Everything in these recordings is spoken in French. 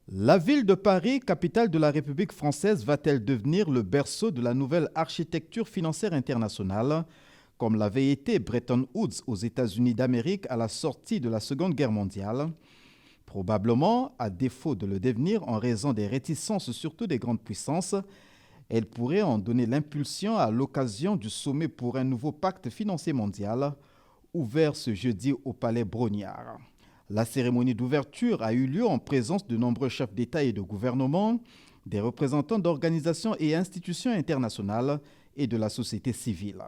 La ville de Paris, capitale de la République française, va-t-elle devenir le berceau de la nouvelle architecture financière internationale, comme l'avait été Bretton Woods aux États-Unis d'Amérique à la sortie de la Seconde Guerre mondiale? Probablement, à défaut de le devenir en raison des réticences surtout des grandes puissances, elle pourrait en donner l'impulsion à l'occasion du sommet pour un nouveau pacte financier mondial, ouvert ce jeudi au Palais Brongniart. La cérémonie d'ouverture a eu lieu en présence de nombreux chefs d'État et de gouvernement, des représentants d'organisations et institutions internationales et de la société civile.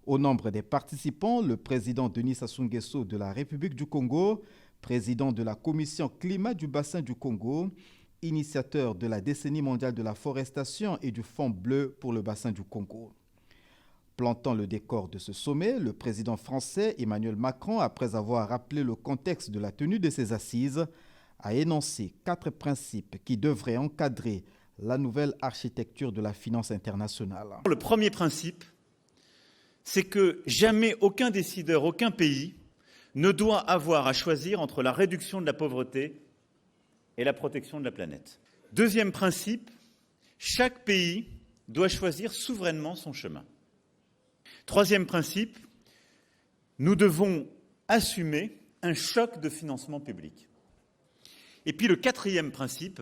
Au nombre des participants, le président Denis Sassou Nguesso de la République du Congo, président de la Commission climat du bassin du Congo, initiateur de la décennie mondiale de la forestation et du Fonds bleu pour le bassin du Congo. Plantant le décor de ce sommet, le président français Emmanuel Macron, après avoir rappelé le contexte de la tenue de ces assises, a énoncé 4 principes qui devraient encadrer la nouvelle architecture de la finance internationale. Le premier principe, c'est que jamais aucun décideur, aucun pays ne doit avoir à choisir entre la réduction de la pauvreté et la protection de la planète. Deuxième principe, chaque pays doit choisir souverainement son chemin. Troisième principe, nous devons assumer un choc de financement public. Et puis le quatrième principe,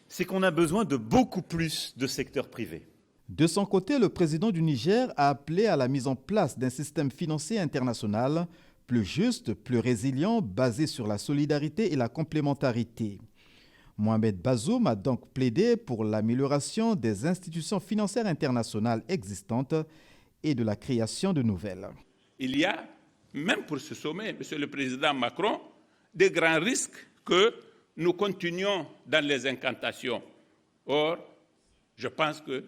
c'est qu'on a besoin de beaucoup plus de secteur privé. De son côté, le président du Niger a appelé à la mise en place d'un système financier international plus juste, plus résilient, basé sur la solidarité et la complémentarité. Mohamed Bazoum a donc plaidé pour l'amélioration des institutions financières internationales existantes et de la création de nouvelles. Il y a, même pour ce sommet, Monsieur le Président Macron, des grands risques que nous continuions dans les incantations. Or, je pense que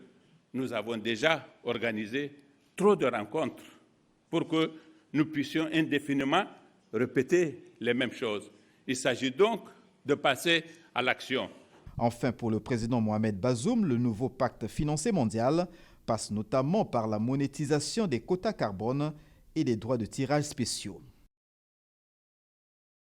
nous avons déjà organisé trop de rencontres pour que nous puissions indéfiniment répéter les mêmes choses. Il s'agit donc de passer à l'action. Enfin, pour le président Mohamed Bazoum, le nouveau pacte financier mondial passe notamment par la monétisation des quotas carbone et des droits de tirage spéciaux.